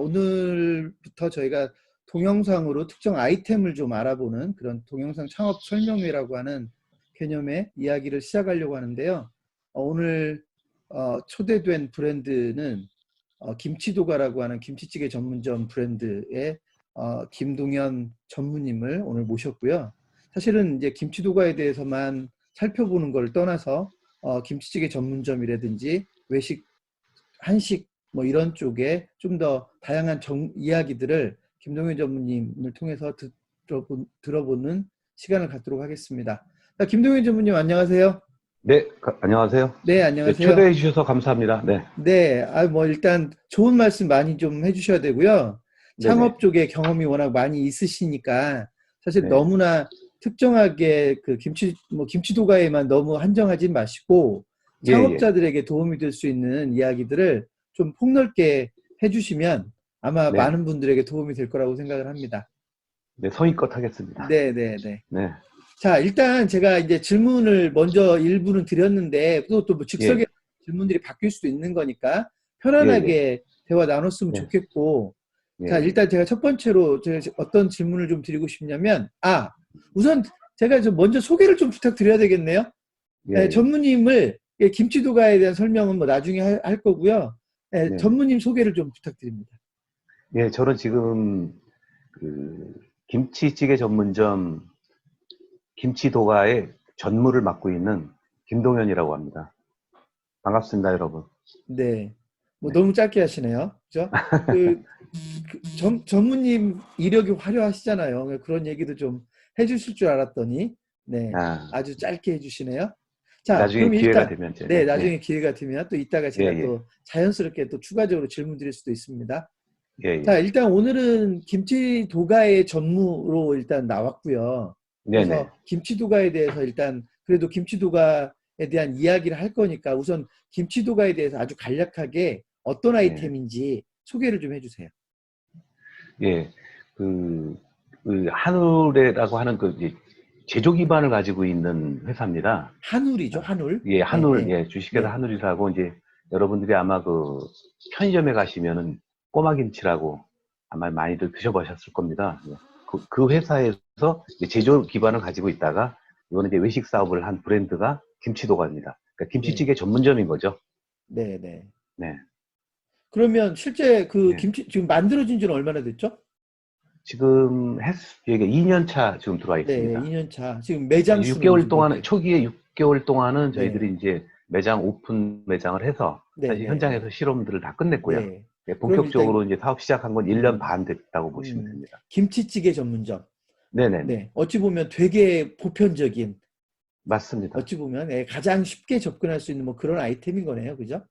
오늘부터 저희가 동영상으로 특정 아이템을 좀 알아보는 그런 동영상 창업 설명회라고 하는 개념의 이야기를 시작하려고 하는데요. 오늘 초대된 브랜드는 김치도가라고 하는 김치찌개 전문점 브랜드의 김동현 전무님을 오늘 모셨고요. 사실은 이제 김치도가에 대해서만 살펴보는 걸 떠나서 김치찌개 전문점이라든지 외식, 한식 뭐 이런 쪽에 좀 더 다양한 이야기들을 김동현 전무님을 통해서 들어보는 시간을 갖도록 하겠습니다. 김동현 전무님 안녕하세요. 네, 안녕하세요. 네, 네, 안녕하세요. 초대해 주셔서 감사합니다. 네. 네, 뭐 일단 좋은 말씀 많이 좀 해주셔야 되고요. 네네. 창업 쪽에 경험이 워낙 많이 있으시니까 사실 네. 너무나 특정하게 그 김치도가에만 너무 한정하지 마시고 예, 예. 창업자들에게 도움이 될 수 있는 이야기들을 좀 폭넓게 해주시면 아마 네. 많은 분들에게 도움이 될 거라고 생각을 합니다. 네, 성의껏 하겠습니다. 네, 네, 네. 네. 자, 일단 제가 이제 질문을 먼저 일부는 드렸는데 또 뭐 즉석에 예. 질문들이 바뀔 수도 있는 거니까 예, 예. 편안하게 대화 나눴으면 예. 좋겠고, 예, 자, 예. 일단 제가 첫 번째로 제가 어떤 질문을 좀 드리고 싶냐면, 우선 제가 좀 먼저 소개를 좀 부탁드려야 되겠네요. 예, 네, 예. 전무님을 김치도가에 대한 설명은 뭐 나중에 할 거고요. 네, 네. 전무님 소개를 좀 부탁드립니다. 예, 저는 지금 그 김치찌개 전문점 김치도가의 전무를 맡고 있는 김동현이라고 합니다. 반갑습니다, 여러분. 네. 뭐 네. 너무 짧게 하시네요. 그죠? 전무님 이력이 화려하시잖아요. 그런 얘기도 좀 해주실 줄 알았더니, 네. 아주 짧게 해주시네요. 자, 나중에 그럼 기회가 일단, 되면 네, 제가 나중에 기회가 되면 또 이따가 예, 제가 예. 또 자연스럽게 또 추가적으로 질문 드릴 수도 있습니다. 예, 예. 자, 일단 오늘은 김치도가의 전무로 일단 나왔고요. 네네. 그래서 김치도가에 대해서 일단 그래도 김치도가에 대한 이야기를 할 거니까 우선 김치도가에 대해서 아주 간략하게 어떤 아이템인지 소개를 좀 해주세요. 예. 한울이라고 하는 이제 제조 기반을 가지고 있는 회사입니다. 한울이죠, 한울. 예, 네, 한울, 네, 예, 주식회사 네. 한울이라고 이제 여러분들이 아마 편의점에 가시면은 꼬마김치라고 아마 많이들 드셔보셨을 겁니다. 예. 그 회사에서 이제 제조 기반을 가지고 있다가 이거는 이제 외식 사업을 한 브랜드가 김치도가입니다. 그러니까 네, 김치찌개 전문점인 거죠. 네, 네. 네. 그러면 실제 그 예. 김치 지금 만들어진 지는 얼마나 됐죠? 지금 이게 2년 차 지금 들어와 네, 있습니다. 2년 차. 지금 매장 수는 6개월 지금 몇 동안, 개? 초기에 6개월 동안은 네, 저희들이 이제 매장 오픈 매장을 해서 네, 사실 네, 현장에서 네. 실험들을 다 끝냈고요. 네. 네, 그럼 일단 본격적으로 이제 사업 시작한 건 1년 반 됐다고 보시면 됩니다. 김치찌개 전문점. 네네네. 네, 어찌 보면 되게 보편적인, 맞습니다. 어찌 보면 가장 쉽게 접근할 수 있는 뭐 그런 아이템인 거네요, 그죠?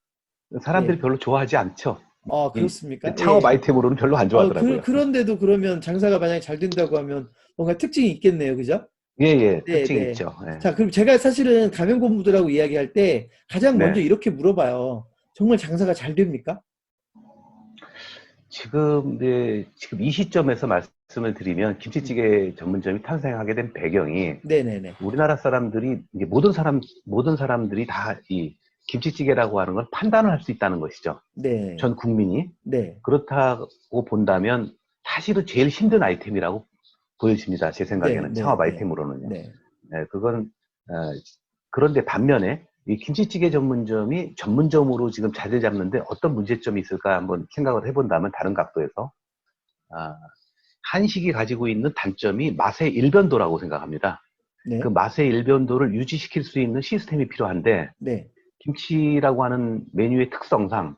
사람들이 예. 별로 좋아하지 않죠. 이 그렇습니까? 창업 예. 아이템으로는 별로 안 좋아하더라고요. 그런데도 그러면 장사가 만약에 잘 된다고 하면 뭔가 특징이 있겠네요, 그죠? 예, 예, 네, 특징이 네. 있죠. 예. 자, 그럼 제가 사실은 가맹본부들하고 이야기할 때 가장 먼저 네. 이렇게 물어봐요. 정말 장사가 잘 됩니까? 지금 이 시점에서 말씀을 드리면 음. 김치찌개 전문점이 탄생하게 된 배경이 네네네. 우리나라 사람들이 이제 모든 사람들이 다 이 김치찌개라고 하는 걸 판단을 할 수 있다는 것이죠. 네. 전 국민이. 네. 그렇다고 본다면 사실은 제일 힘든 아이템이라고 보여집니다. 제 네. 생각에는 네. 창업 네. 아이템으로는요. 네. 네, 그런데 반면에 이 김치찌개 전문점이 전문점으로 지금 자리 잡는데 어떤 문제점이 있을까 한번 생각을 해본다면 다른 각도에서 한식이 가지고 있는 단점이 맛의 일변도라고 생각합니다. 그 네. 맛의 일변도를 유지시킬 수 있는 시스템이 필요한데 네. 김치라고 하는 메뉴의 특성상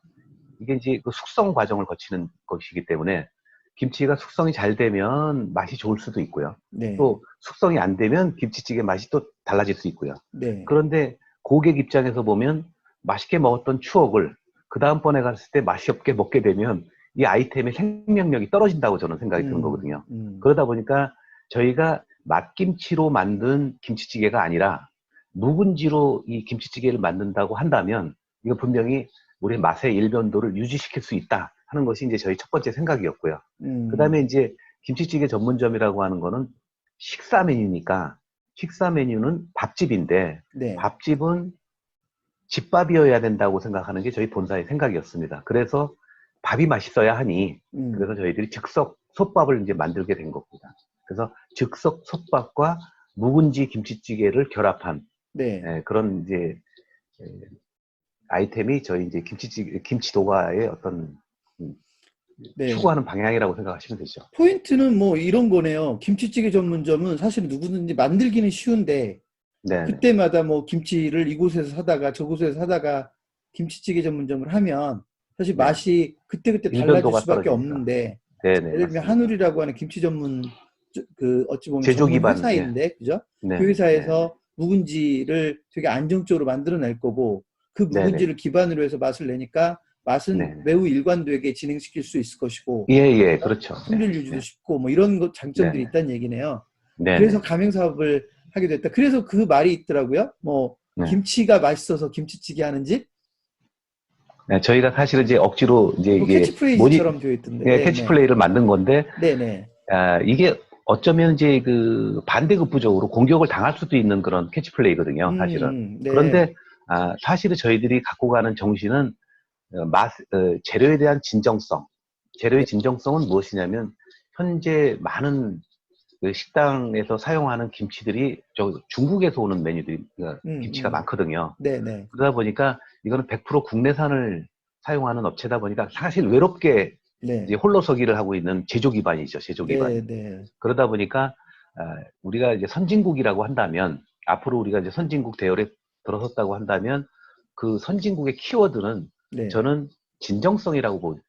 이게 이제 그 숙성 과정을 거치는 것이기 때문에 김치가 숙성이 잘 되면 맛이 좋을 수도 있고요. 네. 또 숙성이 안 되면 김치찌개 맛이 또 달라질 수 있고요. 네. 그런데 고객 입장에서 보면 맛있게 먹었던 추억을 그 다음번에 갔을 때 맛이 없게 먹게 되면 이 아이템의 생명력이 떨어진다고 저는 생각이 드는 거거든요. 그러다 보니까 저희가 맛김치로 만든 김치찌개가 아니라 묵은지로 이 김치찌개를 만든다고 한다면 이거 분명히 우리의 맛의 일변도를 유지시킬 수 있다 하는 것이 이제 저희 첫 번째 생각이었고요. 그 다음에 이제 김치찌개 전문점이라고 하는 거는 식사 메뉴니까 식사 메뉴는 밥집인데 네. 밥집은 집밥이어야 된다고 생각하는 게 저희 본사의 생각이었습니다. 그래서 밥이 맛있어야 하니 음. 그래서 저희들이 즉석 솥밥을 이제 만들게 된 겁니다. 그래서 즉석 솥밥과 묵은지 김치찌개를 결합한 네. 그런 이제 아이템이 저희 이제 김치도가의 어떤 네. 추구하는 방향이라고 생각하시면 되죠. 포인트는 뭐 이런 거네요. 김치찌개 전문점은 사실 누구든지 만들기는 쉬운데 네. 그때마다 뭐 김치를 이곳에서 사다가 저곳에서 사다가 김치찌개 전문점을 하면 사실 네. 맛이 그때그때 달라질 일변도가 수밖에 떨어지니까. 없는데 네네, 예를 들면 맞습니다. 한울이라고 하는 김치 전문 그 어찌 보면 제조 전문 기반, 회사인데 그죠? 그 네네, 회사에서 묵은지를 되게 안정적으로 만들어낼 거고 그 네네, 묵은지를 기반으로 해서 맛을 내니까 맛은 네네. 매우 일관되게 진행시킬 수 있을 것이고 예, 예, 그렇죠. 네, 품질 유지도 네, 쉽고 뭐 이런 장점들이 네네, 있다는 얘기네요. 그래서 네네, 가맹 사업을 하게 됐다. 그래서 그 말이 있더라고요. 뭐 네. 김치가 맛있어서 김치찌개 하는 집? 네, 저희가 사실은 이제 억지로 이제 뭐 이게 캐치프레이즈처럼 되어 있던데. 예, 네네. 캐치플레이를 만든 건데, 네네. 이게 어쩌면 이제 그 반대급부적으로 공격을 당할 수도 있는 그런 캐치플레이거든요, 사실은. 네. 그런데, 사실은 저희들이 갖고 가는 정신은 재료에 대한 진정성. 재료의 네. 진정성은 무엇이냐면, 현재 많은 그 식당에서 사용하는 김치들이 중국에서 오는 메뉴들이, 김치가 음. 많거든요. 네네. 그러다 보니까 이거는 100% 국내산을 사용하는 업체다 보니까 사실 외롭게 이제 네. 홀로서기를 하고 있는 제조 기반이죠, 제조 기반이. 네네. 그러다 보니까 우리가 이제 선진국이라고 한다면 앞으로 우리가 이제 선진국 대열에 들어섰다고 한다면 그 선진국의 키워드는 네. 저는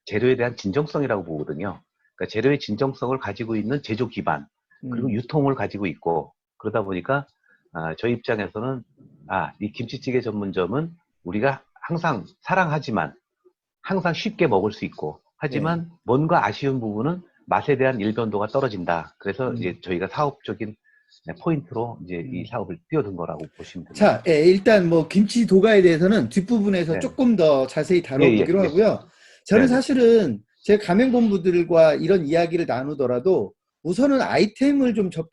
재료에 대한 진정성이라고 보거든요. 그러니까 재료의 진정성을 가지고 있는 제조 기반 그리고 음. 유통을 가지고 있고 그러다 보니까 저희 입장에서는 이 김치찌개 전문점은 우리가 항상 사랑하지만 항상 쉽게 먹을 수 있고 네. 하지만 뭔가 아쉬운 부분은 맛에 대한 일변도가 떨어진다. 그래서 음. 이제 저희가 사업적인 포인트로 이제 이 음. 사업을 뛰어든 거라고 보시면 됩니다. 자, 예, 일단 뭐 김치 도가에 대해서는 뒷부분에서 네. 조금 더 자세히 예, 예, 다뤄보기로 예. 하고요. 저는 네네. 사실은 제 가맹본부들과 이런 이야기를 나누더라도 우선은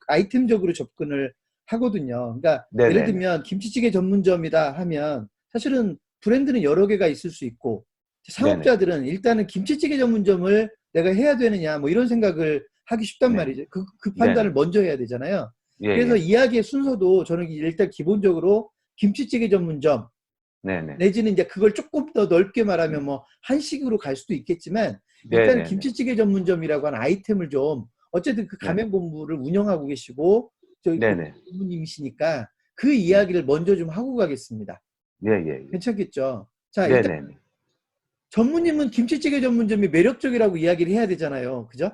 아이템적으로 접근을 하거든요. 그러니까 예를 네네네. 들면 김치찌개 전문점이다 하면 사실은 브랜드는 여러 개가 있을 수 있고 네네. 상업자들은 일단은 김치찌개 전문점을 내가 해야 되느냐 뭐 이런 생각을 하기 쉽단 네. 말이죠. 그 판단을 네네. 먼저 해야 되잖아요. 예, 그래서 예. 이야기의 순서도 저는 일단 기본적으로 김치찌개 전문점 네네. 내지는 이제 그걸 조금 더 넓게 말하면 뭐 한식으로 갈 수도 있겠지만 일단 네네네. 김치찌개 전문점이라고 하는 아이템을 좀 어쨌든 그 네네. 가맹본부를 운영하고 계시고 저희 네네. 부모님이시니까 그 네. 이야기를 먼저 좀 하고 가겠습니다. 예, 예, 예. 괜찮겠죠? 자, 일단 네네네. 전무님은 김치찌개 전문점이 매력적이라고 이야기를 해야 되잖아요. 그죠?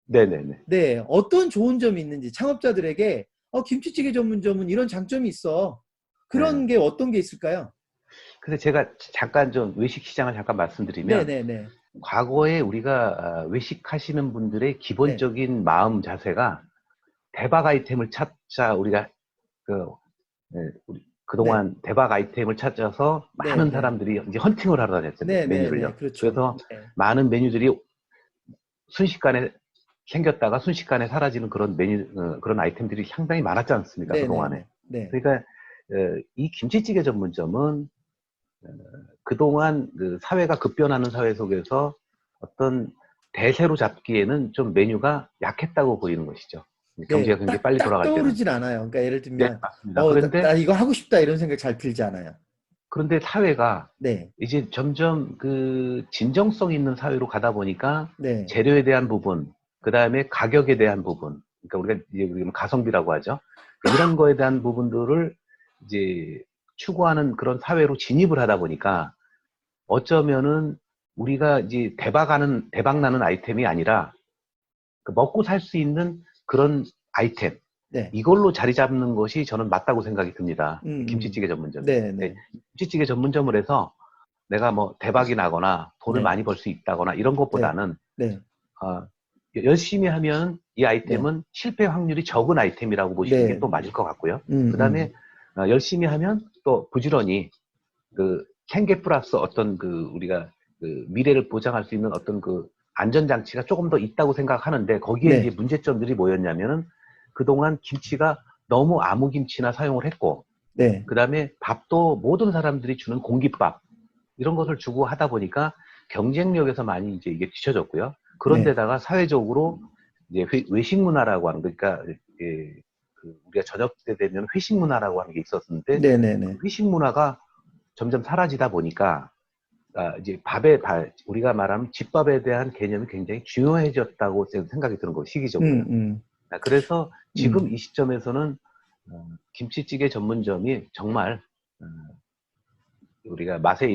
네네네. 네, 어떤 좋은 점이 있는지 창업자들에게 김치찌개 전문점은 이런 장점이 있어. 네. 그런 게 어떤 게 있을까요? 그래서 제가 잠깐 좀 외식 시장을 잠깐 말씀드리면 네네네. 과거에 우리가 외식하시는 분들의 네. 기본적인 마음 자세가 대박 아이템을 찾자 우리가 그 네. 그동안 대박 아이템을 찾아서 네. 많은 네. 사람들이 이제 헌팅을 하러 다녔잖아요. 네네네. 메뉴를요. 그렇죠. 그래서 네. 많은 메뉴들이 순식간에 생겼다가 순식간에 사라지는 그런 그런 아이템들이 상당히 많았지 않습니까? 그동안에. 네네네. 네. 그러니까 이 김치찌개 전문점은 그동안 그 사회가 급변하는 사회 속에서 어떤 대세로 잡기에는 좀 메뉴가 약했다고 보이는 것이죠. 네. 경제가 굉장히 빨리 딱 돌아갈 때는. 떠오르진 않아요. 그러니까 예를 네, 들면, 맞습니다. 나 이거 하고 싶다 이런 생각 잘 들지 않아요. 그런데 사회가 네. 이제 점점 그 진정성 있는 사회로 가다 보니까 네. 재료에 대한 부분, 그 다음에 가격에 대한 부분, 그러니까 우리가 이제 가성비라고 하죠. 이런 거에 대한 부분들을 이제 추구하는 그런 사회로 진입을 하다 보니까 어쩌면은 우리가 이제 대박 나는 아이템이 아니라 그 먹고 살 수 있는 그런 아이템, 네. 이걸로 자리 잡는 것이 저는 맞다고 생각이 듭니다. 이 음, 음. 김치찌개 전문점이. 네, 네네. 김치찌개 전문점을 해서 내가 뭐 대박이 나거나 돈을 네. 많이 벌 수 있다거나 이런 네. 것보다는 네. 어, 열심히 하면 이 네. 아이템은 실패 확률이 적은 아이템이라고 보시는 게 네. 또 맞을 것 같고요. 음, 그 다음에 음. 열심히 하면 또 부지런히 그 생계 플러스 어떤 그 우리가 그 미래를 보장할 수 있는 어떤 그 안전장치가 조금 더 있다고 생각하는데 거기에 이제 네. 문제점들이 뭐였냐면은 그동안 김치가 너무 아무 김치나 사용을 했고 네. 그 다음에 밥도 모든 사람들이 주는 공깃밥 이런 것을 주고 하다 보니까 경쟁력에서 많이 이제 이게 뒤쳐졌고요. 그런데다가 사회적으로 이제 외식 문화라고 하는, 그러니까 우리가 저녁 때 되면 회식 문화라고 하는 게 있었는데, 네네네. 회식 문화가 점점 사라지다 보니까 이제 우리가 말하는 집밥에 대한 개념이 굉장히 중요해졌다고 생각이 드는 거, 시기적으로요. 그래서 지금 이 시점에서는 김치찌개 전문점이 정말 우리가 맛의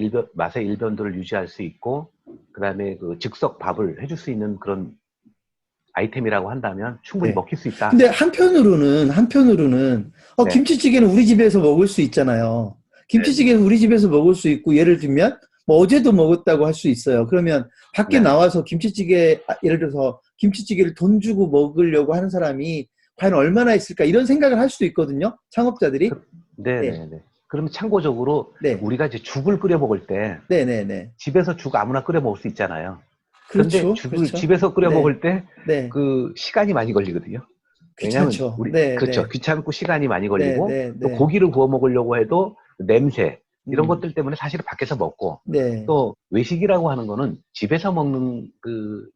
일변도를 유지할 수 있고, 그 다음에 그 즉석 밥을 해줄 수 있는 그런 아이템이라고 한다면 충분히 네. 먹힐 수 있다. 근데 한편으로는 네. 김치찌개는 우리 집에서 먹을 수 있잖아요. 김치찌개는 우리 집에서 먹을 수 있고, 예를 들면 뭐 어제도 먹었다고 할 수 있어요. 그러면 밖에 네네. 나와서 예를 들어서 김치찌개를 돈 주고 먹으려고 하는 사람이 과연 얼마나 있을까, 이런 생각을 할 수도 있거든요. 창업자들이. 네. 네네네. 그러면 참고적으로 네. 우리가 이제 죽을 끓여 먹을 때 네네네. 집에서 죽 아무나 끓여 먹을 수 있잖아요. 그런데 그렇죠. 죽을 그렇죠. 집에서 끓여 네. 먹을 때 네. 그 시간이 많이 걸리거든요. 왜냐하면 귀찮죠. 네. 그렇죠. 네. 귀찮고 시간이 많이 네. 걸리고, 네. 또 네. 고기를 구워 먹으려고 해도 냄새, 이런 음. 것들 때문에 사실은 밖에서 먹고, 네. 또 외식이라고 하는 거는 집에서 먹는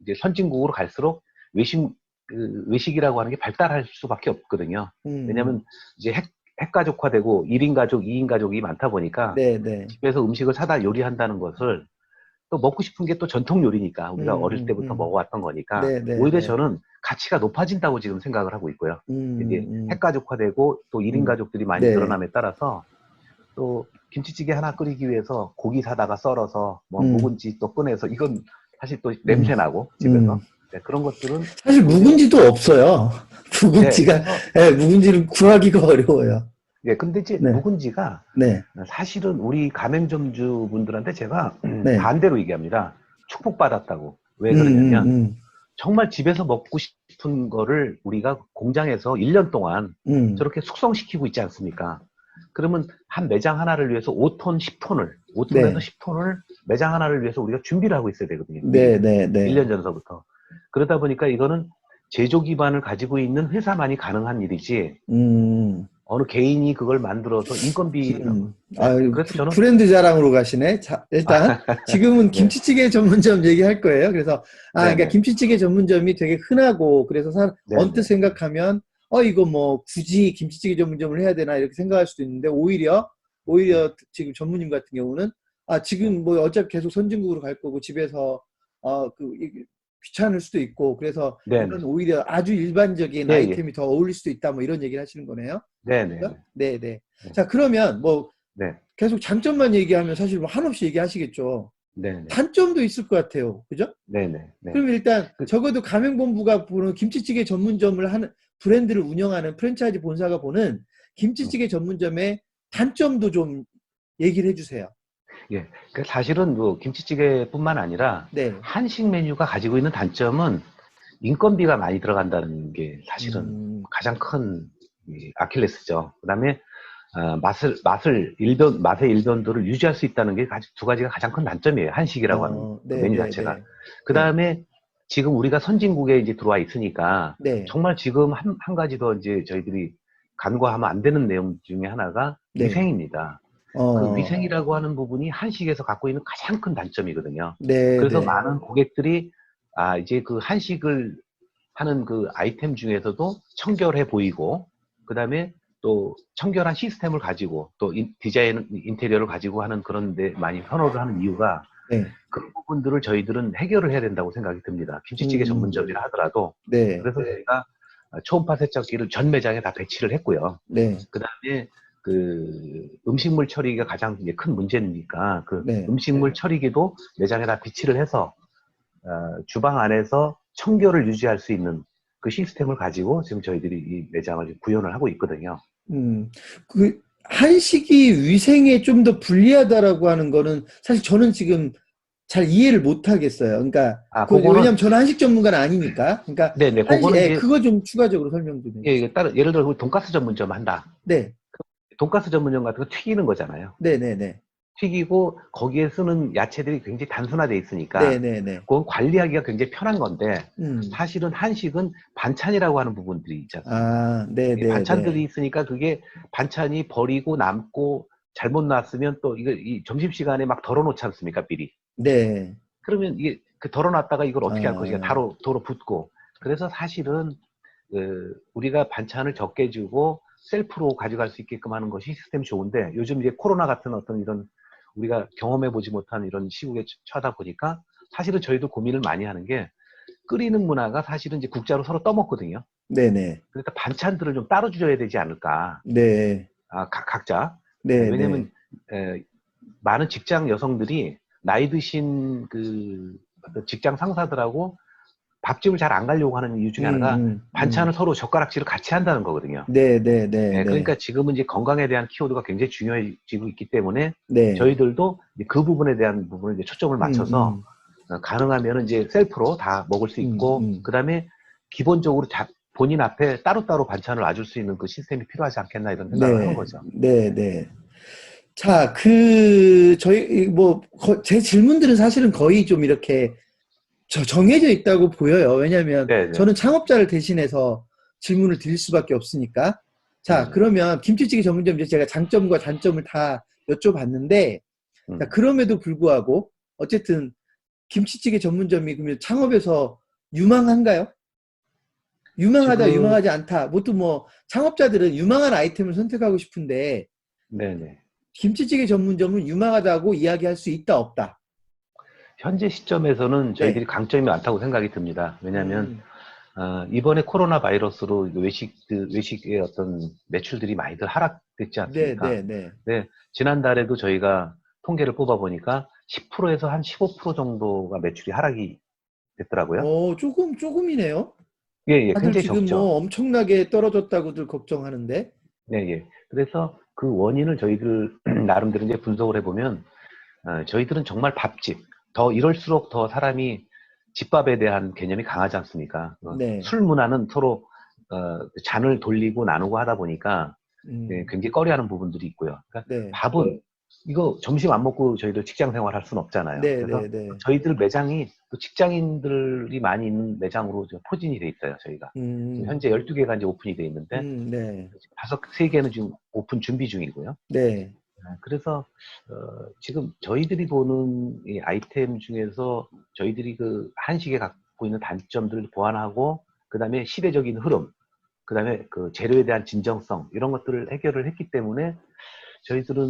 이제 선진국으로 갈수록 외식이라고 하는 게 발달할 수밖에 없거든요. 음. 왜냐하면 이제 핵가족화되고 1인 가족, 2인 가족이 많다 보니까 네. 네. 집에서 음식을 사다 요리한다는 것을, 또 먹고 싶은 게 또 전통 요리니까 우리가 어릴 때부터 먹어왔던 거니까, 네. 네. 오히려 네. 저는 가치가 높아진다고 지금 생각을 하고 있고요. 이게 음. 핵가족화되고 또 1인 음. 가족들이 많이 네. 늘어남에 따라서, 또 김치찌개 하나 끓이기 위해서 고기 사다가 썰어서 뭐 음. 묵은지 또 꺼내서, 이건 사실 또 음. 냄새 나고 음. 집에서. 네, 그런 것들은 사실 오히려, 묵은지도 없어요. 네, 묵은지가, 그래서, 예, 묵은지를 구하기가 어려워요. 예, 근데 이제 네. 묵은지가 네. 사실은 우리 가맹점주 분들한테 제가 네. 반대로 얘기합니다. 축복받았다고. 왜 음. 음. 그러냐면, 음. 정말 집에서 먹고 싶은 거를 우리가 공장에서 1년 동안 음. 저렇게 숙성시키고 있지 않습니까? 그러면 한 매장 하나를 위해서 5톤, 10톤을, 5톤에서 네. 10톤을 매장 하나를 위해서 우리가 준비를 하고 있어야 되거든요. 미리. 네. 네. 네. 1년 전서부터. 그러다 보니까 이거는 제조 기반을 가지고 있는 회사만이 가능한 일이지, 음. 어느 개인이 그걸 만들어서 인건비, 네. 아유, 그래서 저는, 브랜드 자랑으로 가시네. 자, 일단 지금은 네, 김치찌개 전문점 얘기할 거예요. 그래서 그러니까 네네, 김치찌개 전문점이 되게 흔하고, 그래서 언뜻 네네, 생각하면 이거 뭐 굳이 김치찌개 전문점을 해야 되나 이렇게 생각할 수도 있는데, 오히려 지금 전무님 같은 경우는 네, 지금 뭐 어차피 계속 선진국으로 갈 거고 집에서 이게 귀찮을 수도 있고, 그래서 네네, 이런 오히려 아주 일반적인 예, 예, 아이템이 더 어울릴 수도 있다, 뭐 이런 얘기를 하시는 거네요. 네네네, 그죠? 네, 네. 네, 자, 그러면 뭐 네, 계속 장점만 얘기하면 사실 뭐 한없이 얘기하시겠죠. 네네, 단점도 있을 것 같아요. 그죠? 네네, 네. 그럼 일단 그, 적어도 가맹본부가 보는 김치찌개 전문점을 하는, 브랜드를 운영하는 프랜차이즈 본사가 보는 김치찌개 전문점의 단점도 좀 얘기를 해주세요. 예. 그 사실은 뭐 김치찌개뿐만 아니라 네. 한식 메뉴가 가지고 있는 단점은 인건비가 많이 들어간다는 게 사실은 음. 가장 큰 아킬레스죠. 그다음에 맛의 일변도를 유지할 수 있다는 게 두 가지가 가장 큰 단점이에요. 한식이라고 하는 그 네, 메뉴 네, 자체가. 네. 네. 그다음에 지금 우리가 선진국에 이제 들어와 있으니까, 네. 정말 지금 한 가지 더 이제 저희들이 간과하면 안 되는 내용 중에 하나가 네. 위생입니다. 그 어. 위생이라고 하는 부분이 한식에서 갖고 있는 가장 큰 단점이거든요. 네, 그래서 네. 많은 고객들이 이제 그 한식을 하는 그 아이템 중에서도 청결해 보이고, 그 다음에 또 청결한 시스템을 가지고 또 디자인 인테리어를 가지고 하는 그런 데 많이 선호를 하는 이유가, 네. 그런 부분들을 저희들은 해결을 해야 된다고 생각이 듭니다. 김치찌개 음. 전문점이라 하더라도. 네. 그래서 저희가 초음파 세척기를 전 매장에 다 배치를 했고요. 네. 그 다음에 그 음식물 처리가 가장 이제 큰 문제니까, 그 네. 음식물 처리기도 매장에다 비치를 해서 주방 안에서 청결을 유지할 수 있는 그 시스템을 가지고 지금 저희들이 이 매장을 구현을 하고 있거든요. 음. 그 한식이 위생에 좀 더 불리하다라고 하는 거는 사실 저는 지금 잘 이해를 못 하겠어요. 그러니까 그거는, 왜냐면 저는 한식 전문가는 아니니까. 그러니까 네네, 그거는 이제, 그거 좀 추가적으로 설명 좀 예, 해주세요. 이게 따로, 예를 들어 우리 돈가스 전문점 한다. 네. 돈가스 전문점 같은 거 튀기는 거잖아요. 네, 네, 네. 튀기고 거기에 쓰는 야채들이 굉장히 단순화되어 네, 있으니까 네, 네. 그건 관리하기가 굉장히 편한 건데, 음. 사실은 한식은 반찬이라고 하는 부분들이 있지 않습니까? 네, 이 네, 반찬들이 네. 있으니까 그게 반찬이 버리고 남고 잘못 놨으면 또 이거 이 점심시간에 막 덜어놓지 않습니까, 미리. 네. 그러면 이게 그 덜어놨다가 이걸 어떻게 할 것이냐, 아, 도로 붙고. 그래서 사실은 우리가 반찬을 적게 주고 셀프로 가져갈 수 있게끔 하는 것이 시스템이 좋은데, 요즘 이제 코로나 같은 어떤 이런 우리가 경험해보지 못한 이런 시국에 처하다 보니까 사실은 저희도 고민을 많이 하는 게, 끓이는 문화가 사실은 이제 국자로 서로 떠먹거든요. 네네. 그러니까 반찬들을 좀 따로 줘야 되지 않을까. 네. 각자. 네네. 왜냐면 많은 직장 여성들이 나이 드신 그 어떤 직장 상사들하고 밥집을 잘 안 가려고 하는 이유 중에 하나가 반찬을 서로 젓가락질을 같이 한다는 거거든요. 네네네네. 그러니까 지금은 이제 건강에 대한 키워드가 굉장히 중요해지고 있기 때문에 네. 저희들도 이제 그 부분에 대한 부분을 이제 초점을 맞춰서 음. 가능하면 이제 셀프로 다 먹을 수 음. 있고, 음. 그 다음에 기본적으로 본인 앞에 따로따로 반찬을 놔줄 수 있는 그 시스템이 필요하지 않겠나 이런 생각을 하는 네. 거죠. 네네. 자, 저희, 제 질문들은 사실은 거의 좀 이렇게 정해져 있다고 보여요. 왜냐하면 네네. 저는 창업자를 대신해서 질문을 드릴 수밖에 없으니까. 자, 네네. 그러면 김치찌개 전문점 이제 제가 장점과 단점을 다 여쭤봤는데, 자, 음. 그럼에도 불구하고 어쨌든 김치찌개 전문점이 그러면 창업에서 유망한가요? 유망하다, 지금, 유망하지 않다. 보통 뭐 창업자들은 유망한 아이템을 선택하고 싶은데 네네. 김치찌개 전문점은 유망하다고 이야기할 수 있다, 없다. 현재 시점에서는 네. 저희들이 강점이 많다고 생각이 듭니다. 왜냐하면 음, 이번에 코로나 바이러스로 외식의 어떤 매출들이 많이들 하락됐지 네, 않습니까? 네, 네. 네, 지난달에도 저희가 통계를 뽑아보니까 10%에서 한 15% 정도가 매출이 하락이 됐더라고요. 조금이네요. 예, 예, 다들 굉장히 지금 적죠. 뭐 엄청나게 떨어졌다고들 걱정하는데. 네, 예. 그래서 그 원인을 저희들 나름대로 이제 분석을 해보면, 저희들은 정말 밥집, 이럴수록 더 사람이 집밥에 대한 개념이 강하지 않습니까? 네. 술 문화는 서로 잔을 돌리고 나누고 하다 보니까 음, 굉장히 꺼려하는 부분들이 있고요. 그러니까 네. 밥은 이거 점심 안 먹고 저희들 직장 생활 할 수는 없잖아요. 네, 그래서 네, 네. 저희들 매장이 또 직장인들이 많이 있는 매장으로 포진이 돼 있어요, 저희가. 지금 음, 현재 12개가 이제 오픈이 돼 있는데, 네. 3개는 지금 오픈 준비 중이고요. 네. 그래서 지금 저희들이 보는 이 아이템 중에서 저희들이 그 한식에 갖고 있는 단점들을 보완하고, 그 다음에 시대적인 흐름, 그 다음에 그 재료에 대한 진정성, 이런 것들을 해결을 했기 때문에 저희들은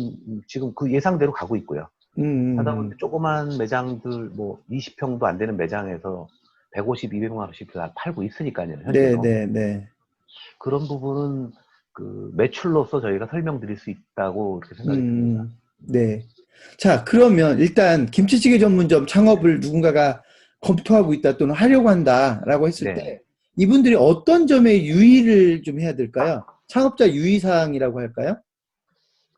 지금 그 예상대로 가고 있고요. 음, 하다 음, 보니 조그만 매장들, 뭐 20평도 안 되는 매장에서 150, 200만 원씩 다 팔고 있으니까요, 네, 현재도. 네, 네. 그런 부분은 그 매출로서 저희가 설명드릴 수 있다고 그렇게 생각이 듭니다. 네. 자, 그러면 일단 김치찌개 전문점 창업을 누군가가 검토하고 있다 또는 하려고 한다라고 했을 네네. 때 이분들이 어떤 점에 유의를 좀 해야 될까요? 창업자 유의사항이라고 할까요?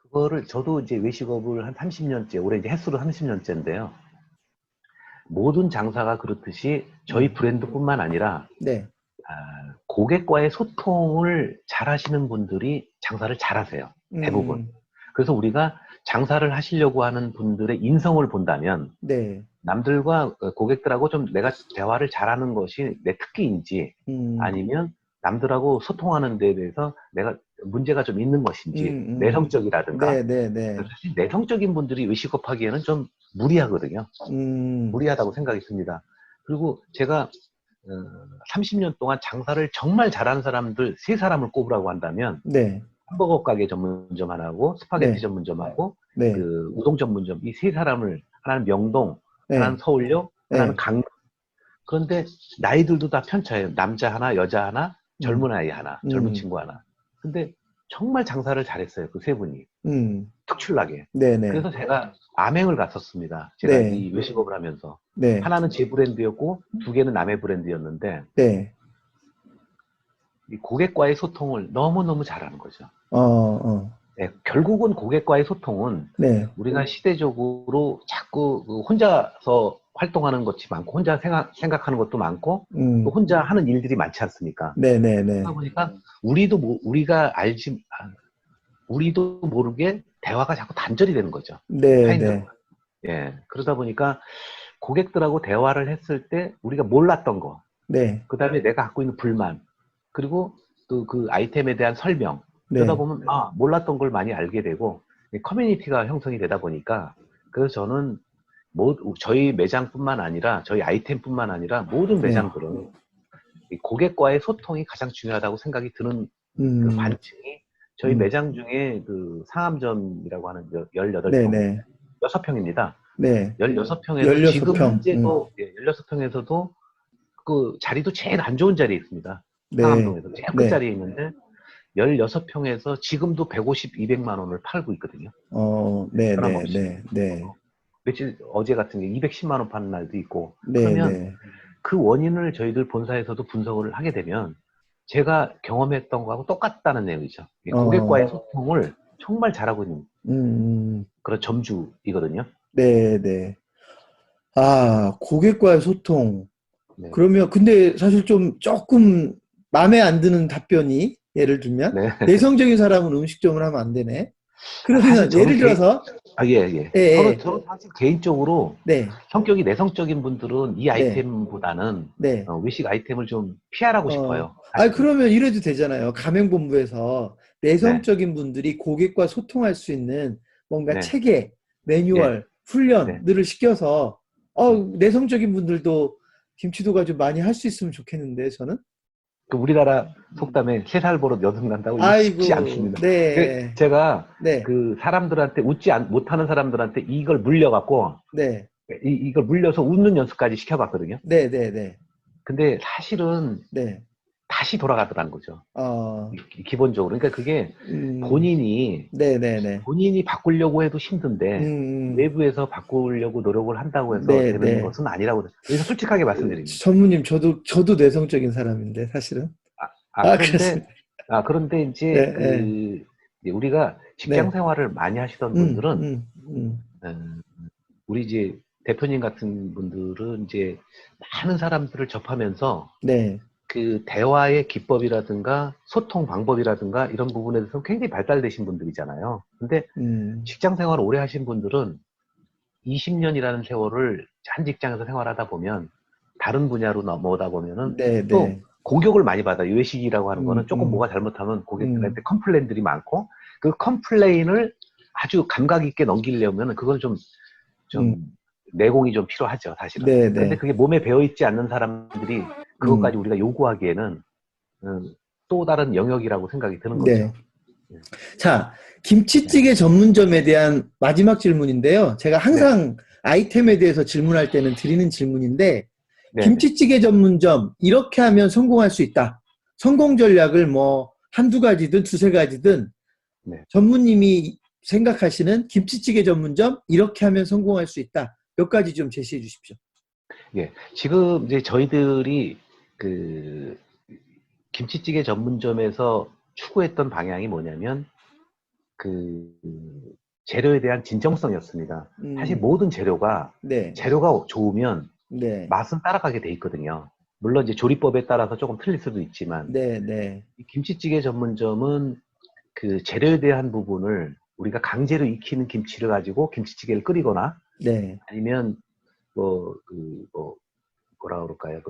그거를 저도 이제 외식업을 한 30년째, 올해 이제 횟수로 30년째인데요. 모든 장사가 그렇듯이 저희 음, 브랜드뿐만 아니라 네. 고객과의 소통을 잘 하시는 분들이 장사를 잘 하세요. 대부분. 음, 그래서 우리가 장사를 하시려고 하는 분들의 인성을 본다면 네. 남들과 고객들하고 좀 내가 대화를 잘하는 것이 내 특기인지, 음, 아니면 남들하고 소통하는 데에 대해서 내가 문제가 좀 있는 것인지, 내성적이라든가. 네, 네, 네. 사실 내성적인 분들이 외식업 하기에는 좀 무리하거든요. 음, 무리하다고 생각이 듭니다. 그리고 제가 30년 동안 장사를 정말 잘하는 사람들 세 사람을 꼽으라고 한다면, 네, 햄버거 가게 전문점 하나하고 스파게티 네, 전문점하고 네, 그 우동 전문점, 이 세 사람을, 하나는 명동, 하나는 네, 서울역, 하나는 네. 강남. 그런데 나이들도 다 편차예요. 남자 하나, 여자 하나, 음, 젊은 아이 하나, 젊은 음, 친구 하나. 근데 정말 장사를 잘했어요. 그 세 분이. 음, 특출나게. 네, 네, 그래서 제가 암행을 갔었습니다. 제가 네, 이 외식업을 하면서. 네, 하나는 제 브랜드였고, 두 개는 남의 브랜드였는데, 네. 이 고객과의 소통을 너무너무 잘하는 거죠. 어. 네, 결국은 고객과의 소통은 네. 우리가 시대적으로 자꾸 그 혼자서 활동하는 것이 많고, 혼자 생각하는 것도 많고, 또 음, 혼자 하는 일들이 많지 않습니까? 그러다 네네네. 보니까 우리도 모르게 대화가 자꾸 단절이 되는 거죠. 타인들과. 네네. 예. 그러다 보니까 고객들하고 대화를 했을 때 우리가 몰랐던 거, 네. 그 다음에 내가 갖고 있는 불만, 그리고 또 그 아이템에 대한 설명. 그러다 네. 보면, 몰랐던 걸 많이 알게 되고, 커뮤니티가 형성이 되다 보니까, 그래서 저는 저희 매장뿐만 아니라 저희 아이템뿐만 아니라 모든 네. 매장들은 이 고객과의 소통이 가장 중요하다고 생각이 드는 그 반증이 저희 매장 중에 그 상암점이라고 하는 18평, 네네. 6평입니다. 네. 16평에서 지금 16평. 현재도 16평에서도 그 자리도 제일 안 좋은 자리에 있습니다. 네. 상암동에서 제일 네. 끝자리에 있는데 16평에서 지금도 150, 200만 원을 팔고 있거든요. 네네. 변함없이. 네. 네. 어제 같은 게 210만 원 파는 날도 있고. 네. 그러면 네. 그 원인을 저희들 본사에서도 분석을 하게 되면 제가 경험했던 거하고 똑같다는 내용이죠. 고객과의 소통을 정말 잘하고 있는 그런 점주이거든요. 네. 네. 아, 고객과의 소통. 네. 그러면 근데 사실 좀 조금 마음에 안 드는 답변이 예를 들면 네. 내성적인 사람은 음식점을 하면 안 되네. 사실 그러면 저는 예를 들어서 예. 예, 예. 저는 사실 개인적으로 네. 성격이 내성적인 분들은 이 네. 아이템보다는 네. 외식 아이템을 좀 피하라고 싶어요. 아니, 사실은. 그러면 이래도 되잖아요. 가맹본부에서 네. 내성적인 분들이 고객과 소통할 수 있는 뭔가 네. 체계, 예. 매뉴얼, 네. 훈련들을 시켜서, 네. 내성적인 분들도 김치도가 좀 많이 할 수 있으면 좋겠는데, 저는? 그 우리나라 속담에 3살 버릇 여든 난다고 이게 쉽지 아이고, 않습니다. 네, 제가 네, 그 사람들한테 못하는 사람들한테 이걸 물려갖고 네, 이걸 물려서 웃는 연습까지 시켜봤거든요. 네, 네, 네, 근데 사실은 네, 다시 돌아가더라는 거죠. 어, 기본적으로. 그러니까 그게 음, 본인이 네, 네, 네, 바꾸려고 해도 힘든데 외부에서 바꾸려고 노력을 한다고 해서 네, 되는 네. 것은 아니라고 여기서 솔직하게 말씀드립니다. 전무님, 저도 내성적인 사람인데, 사실은. 그런데 그렇습니다. 그런데 네, 이제 네, 이제 우리가 직장 네. 생활을 많이 하시던 분들은 음, 음. 우리 이제 대표님 같은 분들은 이제 많은 사람들을 접하면서 네. 그 대화의 기법이라든가 소통 방법이라든가 이런 부분에 대해서 굉장히 발달되신 분들이잖아요. 근데 음, 직장 생활을 오래 하신 분들은 20년이라는 세월을 한 직장에서 생활하다 보면 다른 분야로 넘어오다 보면은 네, 또 네. 공격을 많이 받아요. 외식이라고 하는 음, 거는 조금 음, 뭐가 잘못하면 고객들한테 음, 컴플레인들이 많고 그 컴플레인을 아주 감각 있게 넘기려면 그건 음. 좀 내공이 좀 필요하죠, 사실은. 네, 근데 네. 그게 몸에 배어있지 않는 사람들이 음, 그것까지 우리가 요구하기에는 또 다른 영역이라고 생각이 드는 네. 거죠. 네. 자, 네. 김치찌개 전문점에 대한 마지막 질문인데요. 제가 네. 항상 아이템에 대해서 질문할 때는 드리는 질문인데, 네. 김치찌개 전문점, 이렇게 하면 성공할 수 있다. 성공 전략을 뭐, 한두 가지든 두세 가지든 네. 전무님이 생각하시는 김치찌개 전문점, 이렇게 하면 성공할 수 있다. 몇 가지 좀 제시해 주십시오. 예. 지금 이제 저희들이 그 김치찌개 전문점에서 추구했던 방향이 뭐냐면 그 재료에 대한 진정성이었습니다. 사실 음, 모든 네, 재료가 좋으면 네, 맛은 따라가게 돼 있거든요. 물론 이제 조리법에 따라서 조금 틀릴 수도 있지만 네, 네, 이 김치찌개 전문점은 그 재료에 대한 부분을 우리가 강제로 익히는 김치를 가지고 김치찌개를 끓이거나 네, 아니면 뭐라 그럴까요?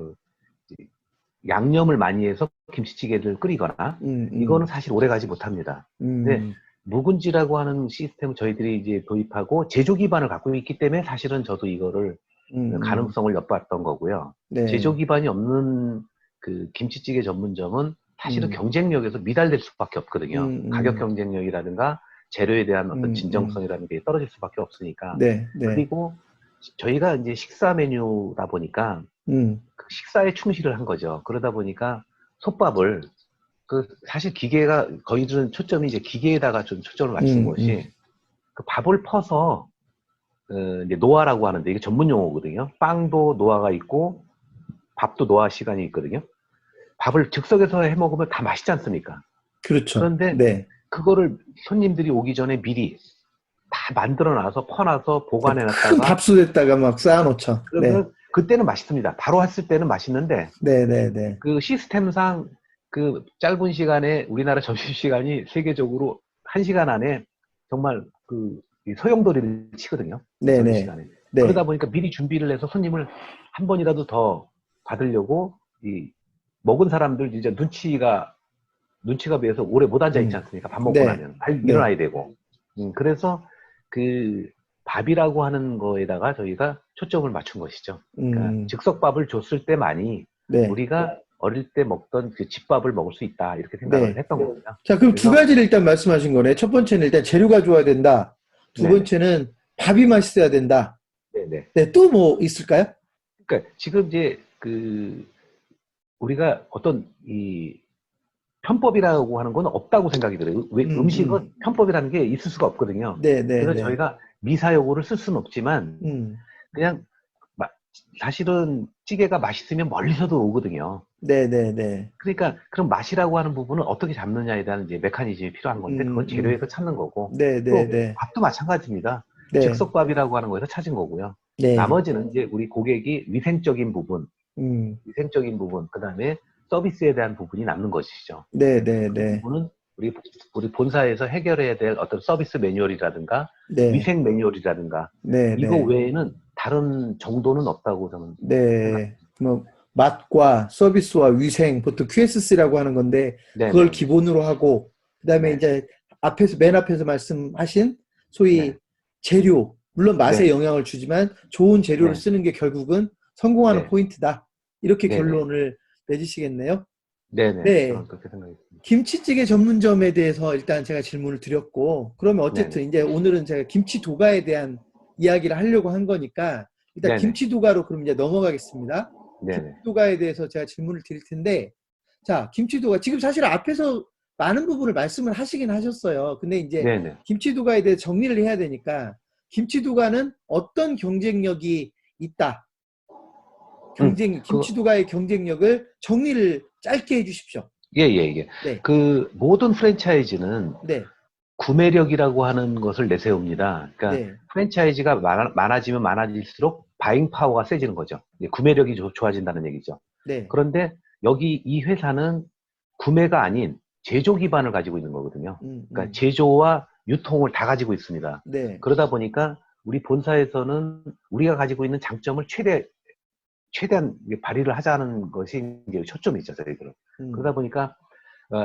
양념을 많이 해서 김치찌개를 끓이거나 음, 이거는 음, 사실 오래가지 못합니다. 근데 음, 묵은지라고 하는 시스템을 저희들이 이제 도입하고 제조 기반을 갖고 있기 때문에 사실은 저도 이거를 음, 가능성을 엿봤던 거고요. 제조 네, 기반이 없는 그 김치찌개 전문점은 사실은 음, 경쟁력에서 미달될 수밖에 없거든요. 가격 음, 경쟁력이라든가 재료에 대한 어떤 음, 진정성이라는 게 떨어질 수밖에 없으니까. 네, 네, 그리고 저희가 이제 식사 메뉴다 보니까 음, 그 식사에 충실을 한 거죠. 그러다 보니까 솥밥을 사실 기계가 거의들은 초점이 이제 기계에다가 좀 초점을 맞춘 음, 음, 것이 그 밥을 퍼서 이제 노화라고 하는데 이게 전문 용어거든요. 빵도 노화가 있고 밥도 노화 시간이 있거든요. 밥을 즉석에서 해 먹으면 다 맛있지 않습니까? 그렇죠. 그런데 네. 그거를 손님들이 오기 전에 미리 다 만들어 놔서 퍼놔서 보관해 큰 놨다가 밥솥에다가 막 쌓아놓죠. 네, 그러면 그때는 맛있습니다. 바로 했을 때는 맛있는데 네, 네, 네, 그 시스템상 그 짧은 시간에 우리나라 점심시간이 세계적으로 1시간 안에 정말 소용돌이를 치거든요. 네, 네, 점심시간에. 그러다 네, 보니까 미리 준비를 해서 손님을 한 번이라도 더 받으려고 먹은 사람들 이제 눈치가 배어서 오래 못 앉아 있지 음, 않습니까? 밥 먹고 네, 나면. 네, 일어나야 되고. 그래서 그 밥이라고 하는 거에다가 저희가 초점을 맞춘 것이죠. 그러니까 즉석밥을 줬을 때만이 네. 우리가 어릴 때 먹던 그 집밥을 먹을 수 있다 이렇게 생각을 네. 했던 거고요. 자, 그럼 두 그래서 가지를 일단 말씀하신 거네. 첫 번째는 일단 재료가 좋아야 된다. 두 네네. 번째는 밥이 맛있어야 된다. 네네. 네, 또 뭐 있을까요? 그러니까 지금 이제 그 우리가 어떤 이 편법이라고 하는 건 없다고 생각이 들어요. 왜 음식은 편법이라는 게 있을 수가 없거든요. 네, 네, 그래서 네. 저희가 미사여구를 쓸 수는 없지만 그냥 사실은 찌개가 맛있으면 멀리서도 오거든요. 네, 네, 네. 그러니까 그럼 맛이라고 하는 부분은 어떻게 잡느냐에 대한 이제 메커니즘이 필요한 건데 그건 재료에서 찾는 거고 네, 네, 또 네. 밥도 마찬가지입니다. 네, 즉석밥이라고 하는 거에서 찾은 거고요. 네. 나머지는 이제 우리 고객이 위생적인 부분, 그 다음에 서비스에 대한 부분이 남는 것이죠. 네, 네, 그 네. 부분은 우리 본사에서 해결해야 될 어떤 서비스 매뉴얼이라든가 네, 위생 매뉴얼이라든가 네, 이거 네. 외에는 다른 정도는 없다고 저는 생각합니다. 네. 뭐 맛과 서비스와 위생, 보통 QSC라고 하는 건데 그걸 네네네. 기본으로 하고 그다음에 네. 이제 맨 앞에서 말씀하신 소위 네. 재료, 물론 맛에 네. 영향을 주지만 좋은 재료를 네. 쓰는 게 결국은 성공하는 네. 포인트다. 이렇게 네네. 결론을 내주시겠네요. 네네. 네. 저는 그렇게 생각했습니다. 김치찌개 전문점에 대해서 일단 제가 질문을 드렸고, 그러면 어쨌든 네네. 이제 오늘은 제가 김치 도가에 대한 이야기를 하려고 한 거니까, 일단 네네. 김치 도가로 그럼 이제 넘어가겠습니다. 김치 네네. 도가에 대해서 제가 질문을 드릴 텐데, 자, 김치 도가, 지금 사실 앞에서 많은 부분을 말씀을 하시긴 하셨어요. 근데 이제 네네. 김치 도가에 대해 정리를 해야 되니까, 김치 도가는 어떤 경쟁력이 있다. 그거, 김치 도가의 경쟁력을 정리를 짧게 해 주십시오. 예, 예, 예. 네, 그, 모든 프랜차이즈는 네, 구매력이라고 하는 것을 내세웁니다. 그러니까 네, 프랜차이즈가 많아지면 많아질수록 바잉 파워가 세지는 거죠. 구매력이 좋아진다는 얘기죠. 네. 그런데 여기 이 회사는 구매가 아닌 제조 기반을 가지고 있는 거거든요. 그러니까 음. 제조와 유통을 다 가지고 있습니다. 네. 그러다 보니까 우리 본사에서는 우리가 가지고 있는 장점을 최대한 발휘를 하자는 것이 이제 초점이죠, 저희들은. 음. 그러다 보니까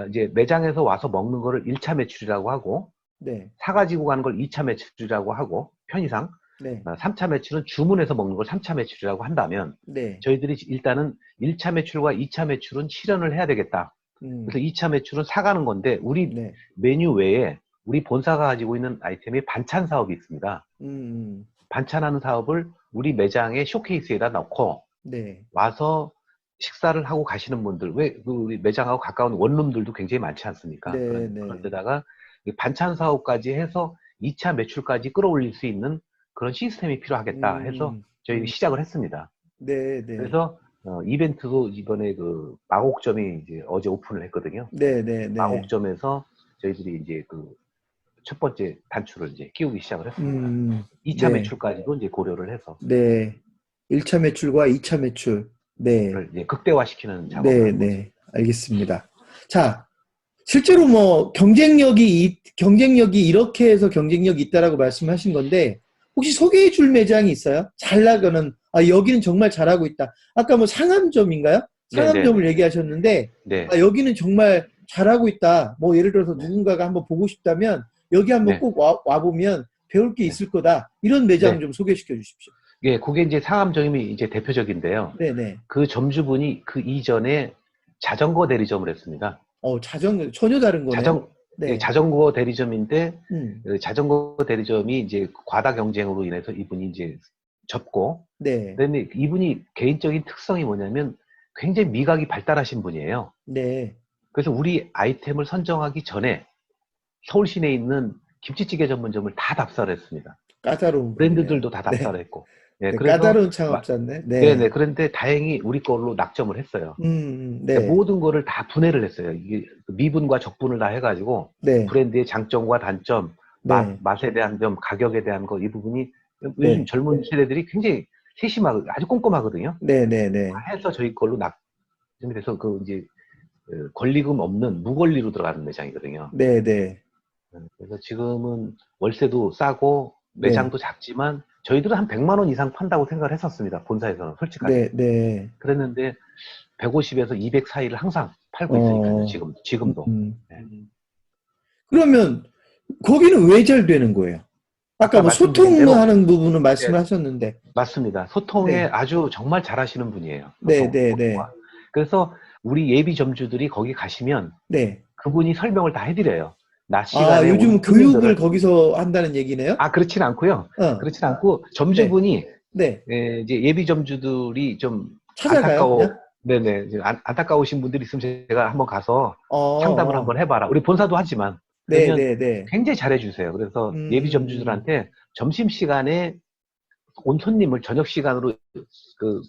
이제 매장에서 와서 먹는 거를 1차 매출이라고 하고 네. 사가지고 가는 걸 2차 매출이라고 하고 편의상 네. 3차 매출은 주문해서 먹는 걸 3차 매출이라고 한다면 네. 저희들이 일단은 1차 매출과 2차 매출은 실현을 해야 되겠다. 그래서 2차 매출은 사가는 건데 우리 네. 메뉴 외에 우리 본사가 가지고 있는 아이템이 반찬 사업이 있습니다. 반찬하는 사업을 우리 매장의 쇼케이스에다 넣고 네. 와서 식사를 하고 가시는 분들, 우리 매장하고 가까운 원룸들도 굉장히 많지 않습니까? 네. 그런 네. 데다가 반찬 사업까지 해서 2차 매출까지 끌어올릴 수 있는 그런 시스템이 필요하겠다 해서 저희 시작을 했습니다. 네. 네. 그래서 이벤트도 이번에 그 마곡점이 이제 어제 오픈을 했거든요. 네. 네. 네. 마곡점에서 저희들이 이제 그 첫 번째 단추를 이제 끼우기 시작을 했습니다. 2차 네. 매출까지도 이제 고려를 해서 네. 1차 매출과 2차 매출. 네. 이제 극대화시키는 작업을 네. 하는 거죠. 네. 알겠습니다. 자, 실제로 뭐 경쟁력이 이렇게 해서 경쟁력이 있다라고 말씀하신 건데 혹시 소개해 줄 매장이 있어요? 잘 나가는 여기는 정말 잘하고 있다. 아까 뭐 상암점인가요? 상암점을 네네네. 얘기하셨는데 네. 여기는 정말 잘하고 있다. 뭐 예를 들어서 네. 누군가가 한번 보고 싶다면 여기 한번 네. 꼭 와보면 배울 게 네. 있을 거다. 이런 매장 네. 좀 소개시켜 주십시오. 예, 그게 이제 상암점이 이제 대표적인데요. 네네. 그 점주분이 그 이전에 자전거 대리점을 했습니다. 자전거 전혀 다른 거네요. 예, 네. 자전거 대리점인데, 음. 자전거 대리점이 이제 과다 경쟁으로 인해서 이분이 이제 접고, 네. 그다음에 이분이 개인적인 특성이 뭐냐면 굉장히 미각이 발달하신 분이에요. 네. 그래서 우리 아이템을 선정하기 전에 서울 시내에 있는 김치찌개 전문점을 다 답사를 했습니다. 까다로운 분이네요. 브랜드들도 다 네. 답사를 했고. 예, 네, 그래서, 까다로운 창업자인데. 네네. 네. 그런데 다행히 우리 걸로 낙점을 했어요. 그러니까 네. 모든 거를 다 분해를 했어요. 이게 미분과 적분을 다 해가지고 네. 브랜드의 장점과 단점, 네. 맛에 대한 점, 가격에 대한 거, 이 부분이 요즘 네. 젊은 세대들이 굉장히 세심하고 아주 꼼꼼하거든요. 네. 네. 네. 해서 저희 걸로 낙점이 돼서 그 이제 권리금 없는 무권리로 들어가는 매장이거든요. 네. 네. 그래서 지금은 월세도 싸고 네. 매장도 작지만 저희들은 한 100만 원 이상 판다고 생각을 했었습니다. 본사에서는 솔직하게. 네. 네. 그랬는데 150에서 200 사이를 항상 팔고 있으니까요. 어. 지금도. 네. 그러면 거기는 왜 잘 되는 거예요? 아까 아까 뭐 말씀드린 대로 소통하는 부분은 예, 말씀을 하셨는데. 맞습니다. 소통에 네, 아주 정말 잘하시는 분이에요. 네, 네, 네, 소통과. 그래서 우리 예비 점주들이 거기 가시면 네. 그분이 설명을 다 해드려요. 낮 아, 시간에 오는 요즘은 교육을 손님들을. 거기서 한다는 얘기네요? 그렇진 않고요. 어, 그렇진 않고 네, 점주분이 네. 이제 예비 점주들이 좀 찾아가요, 그냥? 네네, 이제 안타까우신 분들이 있으면 제가 한번 가서 어, 상담을 어. 한번 해봐라. 우리 본사도 하지만 네, 그러면 네, 네. 굉장히 잘해주세요. 그래서 음, 예비 음, 점주들한테 점심 시간에 온 손님을 저녁 시간으로 그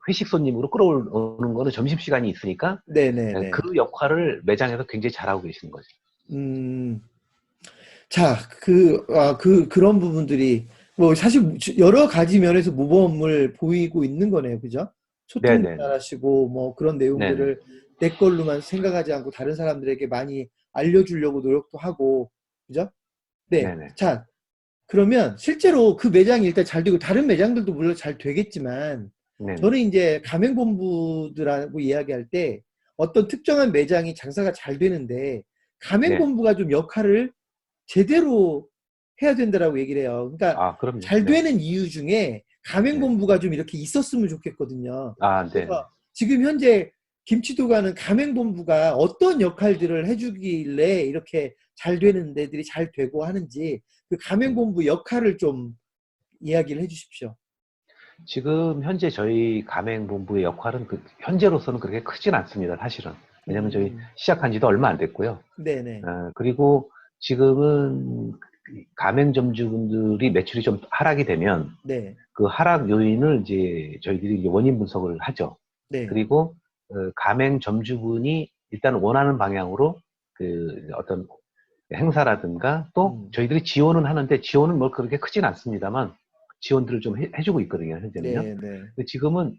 회식 손님으로 끌어오는 거는 점심 시간이 있으니까 네, 네, 네. 그 역할을 매장에서 굉장히 잘하고 계시는 거죠. 음, 자, 그런 부분들이, 뭐, 사실 여러 가지 면에서 모범을 보이고 있는 거네요. 그죠? 소통도 네네네. 잘하시고, 뭐, 그런 네네. 내용들을 내 걸로만 생각하지 않고 다른 사람들에게 많이 알려주려고 노력도 하고, 그죠? 네. 네네. 자, 그러면 실제로 그 매장이 일단 잘 되고, 다른 매장들도 물론 잘 되겠지만, 네네. 저는 이제 가맹본부들하고 이야기할 때 어떤 특정한 매장이 장사가 잘 되는데, 네. 가맹본부가 좀 역할을 제대로 해야 된다라고 얘기를 해요. 그러니까 그럼요. 잘 네. 되는 이유 중에 네. 가맹본부가 좀 이렇게 있었으면 좋겠거든요. 네네. 그래서 지금 현재 김치도가는 가맹본부가 어떤 역할들을 해주길래 이렇게 잘 되는 데들이 잘 되고 하는지 그 음. 가맹본부 역할을 좀 이야기를 해주십시오. 지금 현재 저희 가맹본부의 역할은 현재로서는 그렇게 크진 않습니다. 사실은. 왜냐면 저희 음, 시작한 지도 얼마 안 됐고요. 네네. 그리고 지금은 가맹점주분들이 매출이 좀 하락이 되면 네, 그 하락 요인을 이제 저희들이 이제 원인 분석을 하죠. 네. 그리고 가맹점주분이 일단 원하는 방향으로 그 어떤 행사라든가 또 음, 저희들이 지원은 하는데 지원은 뭐 그렇게 크진 않습니다만 지원들을 좀 해주고 있거든요, 현재는요. 네, 네. 근데 지금은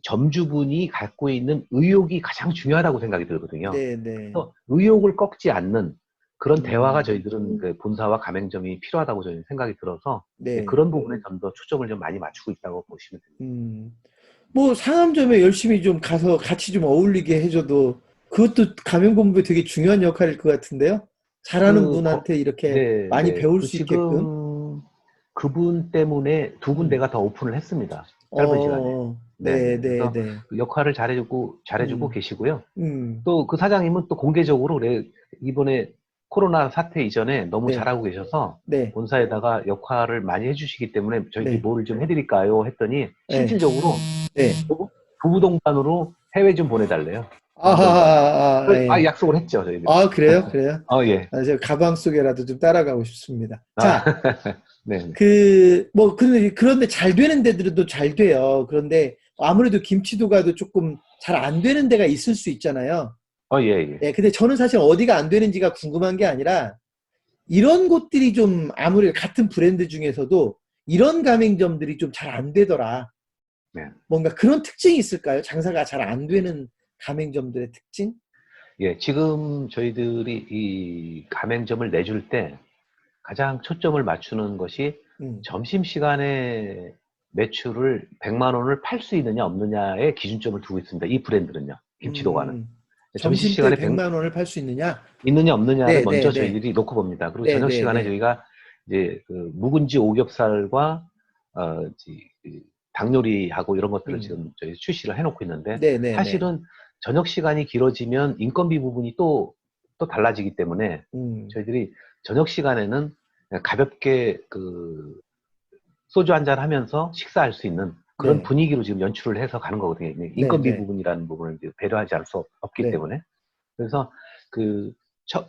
점주분이 갖고 있는 의욕이 가장 중요하다고 생각이 들거든요. 네, 네. 그래서 의욕을 꺾지 않는 그런 대화가 음, 저희들은 그 본사와 가맹점이 필요하다고 저는 생각이 들어서 네. 그런 부분에 좀 더 초점을 좀 많이 맞추고 있다고 보시면 됩니다. 음. 뭐 상암점에 열심히 좀 가서 같이 좀 어울리게 해줘도 그것도 가맹본부에 되게 중요한 역할일 것 같은데요. 잘하는 분한테 이렇게 네, 많이 네. 배울 수 있게끔. 지금 그분 때문에 두 음. 군데가 더 오픈을 했습니다. 짧은 시간에. 네네. 네, 네, 그래서 네. 그 역할을 잘해주고 음, 계시고요. 음, 또 그 사장님은 또 공개적으로 이번에 코로나 사태 이전에 너무 네, 잘하고 계셔서 네, 본사에다가 역할을 많이 해주시기 때문에 저희들이 네, 뭐를 좀 해드릴까요? 했더니 네, 실질적으로 네. 부부 동반으로 해외 좀 보내달래요. 부부 동반으로. 예. 약속을 했죠, 저희들이. 그래요? 그래요? 예. 제가 가방 속에라도 좀 따라가고 싶습니다. 아, 자, 네. 그런데 잘 되는 데들도 잘 돼요. 그런데 아무래도 김치도가도 조금 잘 안 되는 데가 있을 수 있잖아요. 예, 예. 네, 근데 저는 사실 어디가 안 되는지가 궁금한 게 아니라 이런 곳들이 좀 아무래도 같은 브랜드 중에서도 이런 가맹점들이 좀 잘 안 되더라. 네. 뭔가 그런 특징이 있을까요? 장사가 잘 안 되는 가맹점들의 특징? 예, 지금 저희들이 이 가맹점을 내줄 때 가장 초점을 맞추는 것이 음, 점심시간에 매출을 100만 원을 팔 수 있느냐 없느냐에 기준점을 두고 있습니다. 이 브랜드는요. 김치도가는. 음, 점심 때 점심시간에 100만 원을 팔 수 있느냐? 있느냐 없느냐를 네, 네, 먼저 네. 저희들이 놓고 봅니다. 그리고 네, 저녁 네, 시간에 네. 저희가 이제 그 묵은지 오겹살과 그 닭 요리하고 이런 것들을 음, 지금 저희 출시를 해놓고 있는데 네, 네, 네. 사실은 저녁 시간이 길어지면 인건비 부분이 또 달라지기 때문에 음, 저희들이 저녁 시간에는 그냥 가볍게 그 소주 한잔 하면서 식사할 수 있는 그런 네, 분위기로 지금 연출을 해서 가는 거거든요. 네, 인건비 네, 부분이라는 부분을 이제 배려하지 않을 수 없기 네. 때문에. 그래서 그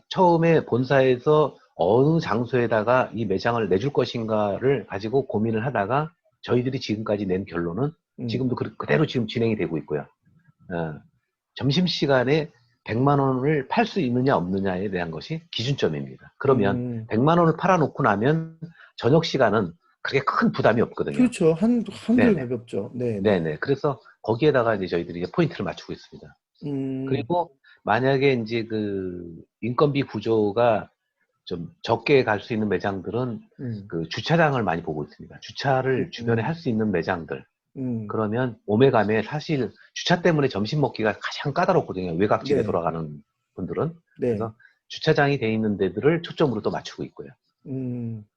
처음에 본사에서 어느 장소에다가 이 매장을 내줄 것인가를 가지고 고민을 하다가 저희들이 지금까지 낸 결론은 음, 지금도 그대로 지금 진행이 되고 있고요. 점심시간에 100만 원을 팔 수 있느냐 없느냐에 대한 것이 기준점입니다. 그러면 음. 100만 원을 팔아놓고 나면 저녁 시간은 그렇게 큰 부담이 없거든요. 그렇죠. 한글 네네. 가볍죠. 네, 네. 네네. 그래서 거기에다가 이제 저희들이 이제 포인트를 맞추고 있습니다. 음, 그리고 만약에 이제 그 인건비 구조가 좀 적게 갈 수 있는 매장들은 음, 그 주차장을 많이 보고 있습니다. 주차를 주변에 음, 할 수 있는 매장들. 음. 그러면 오메가메 사실 주차 때문에 점심 먹기가 가장 까다롭거든요. 외곽집에 네, 돌아가는 분들은. 네. 그래서 주차장이 돼 있는 데들을 초점으로 또 맞추고 있고요.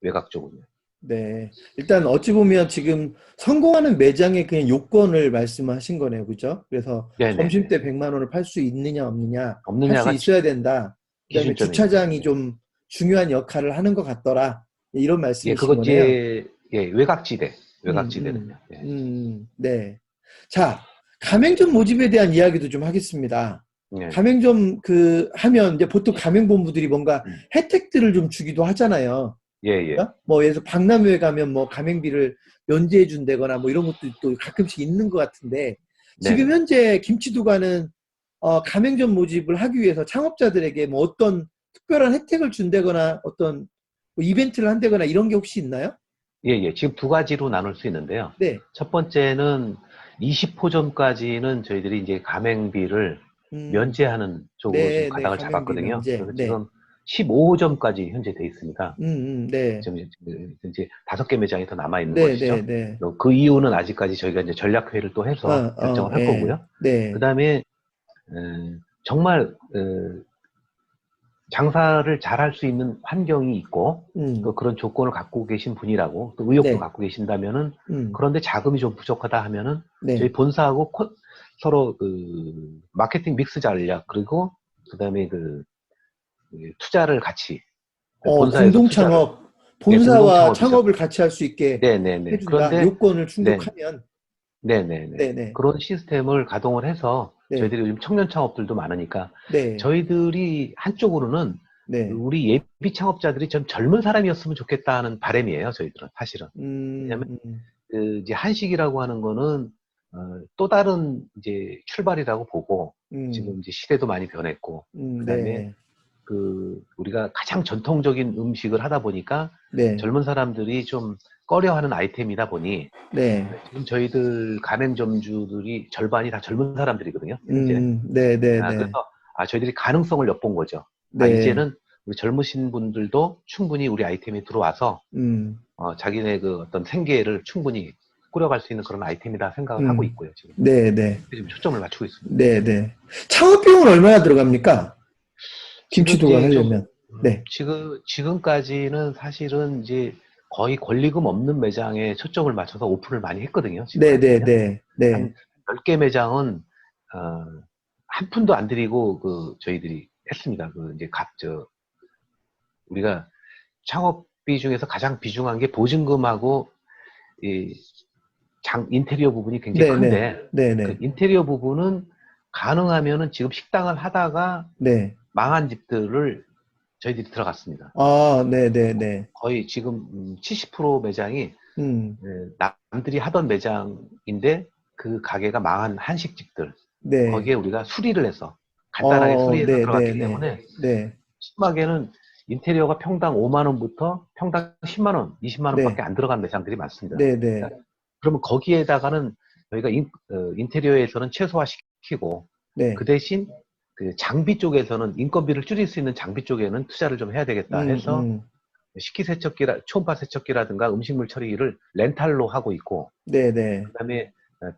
외곽 쪽은요. 네. 일단 어찌 보면 지금 성공하는 매장의 그냥 요건을 말씀하신 거네요. 그죠? 그래서 네네네. 점심때 100만 원을 팔 수 있느냐 없느냐 할 수 없느냐가 있어야 된다. 그다음에 기준점입니다. 주차장이 네. 좀 중요한 역할을 하는 것 같더라. 이런 예, 말씀이신 그거 거네요. 이제 예, 외곽지대는요. 예. 네. 자, 가맹점 모집에 대한 이야기도 좀 하겠습니다. 예. 가맹점 하면 이제 보통 가맹본부들이 뭔가 음. 혜택들을 좀 주기도 하잖아요. 예, 예. 뭐 예를 들어서 박람회에 가면 뭐 가맹비를 면제해 준다거나 뭐 이런 것도 또 가끔씩 있는 것 같은데 지금 네네. 현재 김치두가는 가맹점 모집을 하기 위해서 창업자들에게 뭐 어떤 특별한 혜택을 준다거나 어떤 뭐 이벤트를 한다거나 이런 게 혹시 있나요? 예, 예. 지금 두 가지로 나눌 수 있는데요. 네. 첫 번째는 20호점까지는 저희들이 이제 가맹비를 음, 면제하는 쪽으로 지금 네, 네, 가닥을 가맹비 잡았거든요. 면제. 그래서 네. 지금 15호점까지 현재 돼 있습니다. 네. 지금 이제 5개 매장이 더 남아 있는 네, 네, 것이죠. 네. 그 이유는 아직까지 저희가 이제 전략회의를 또 해서 결정을 할 예. 거고요. 그 네. 다음에 정말 장사를 잘할 수 있는 환경이 있고 또 음, 그런 조건을 갖고 계신 분이라고 또 의욕도 네. 갖고 계신다면은 음, 그런데 자금이 좀 부족하다 하면은 저희 네. 본사하고 서로 마케팅 믹스 전략 그리고 그다음에 투자를 같이 본사에서 공동 투자를 창업, 예, 공동 본사와 창업이죠. 창업을 같이 할 수 있게 네네네. 해준다. 그런데 요건을 네 충족하면. 네네네. 네네. 그런 시스템을 가동을 해서 네. 저희들이 요즘 청년 창업들도 많으니까 네. 저희들이 한쪽으로는 네. 우리 예비 창업자들이 좀 젊은 사람이었으면 좋겠다 하는 바람이에요, 저희들은 사실은. 왜냐면 이제 한식이라고 하는 거는 또 다른 이제 출발이라고 보고 음, 지금 이제 시대도 많이 변했고 그다음에 네. 우리가 가장 전통적인 음식을 하다 보니까 네. 젊은 사람들이 좀 꺼려하는 아이템이다 보니 네. 지금 저희들 가맹점주들이 절반이 다 젊은 사람들이거든요, 현재. 네, 네, 네. 그래서 저희들이 가능성을 엿본 거죠. 네. 이제는 우리 젊으신 분들도 충분히 우리 아이템에 들어와서 음, 자기네 어떤 생계를 충분히 꾸려갈 수 있는 그런 아이템이다 생각을 하고 있고요, 지금. 네, 네. 지금 초점을 맞추고 있습니다. 네, 네. 창업비용은 얼마나 들어갑니까? 지금 김치도가 이제 하려면. 네. 지금까지는 사실은 이제 거의 권리금 없는 매장에 초점을 맞춰서 오픈을 많이 했거든요, 네, 네, 지금까지는요. 네. 네. 한 10개 매장은, 어, 한 푼도 안 들이고, 저희들이 했습니다. 이제 우리가 창업비 중에서 가장 비중한 게 보증금하고, 이, 인테리어 부분이 굉장히 네, 네. 큰데, 네, 그 네. 인테리어 부분은 가능하면은 지금 식당을 하다가 네. 망한 집들을 저희들이 들어갔습니다. 네, 네, 네. 거의 지금 70% 매장이 음, 남들이 하던 매장인데 그 가게가 망한 한식집들 네. 거기에 우리가 수리를 해서 간단하게 수리해서 네, 네, 들어갔기 네. 때문에 네. 심하게는 인테리어가 평당 5만 원부터 평당 10만 원, 20만 원밖에 네. 안 들어간 매장들이 많습니다. 네, 네. 그러니까 그러면 거기에다가는 저희가 인테리어에서는 최소화시키고 그 네. 대신 그 장비 쪽에서는 인건비를 줄일 수 있는 장비 쪽에는 투자를 좀 해야 되겠다 음, 해서 음. 초음파 세척기라든가 음식물 처리를 렌탈로 하고 있고, 네, 네. 그 다음에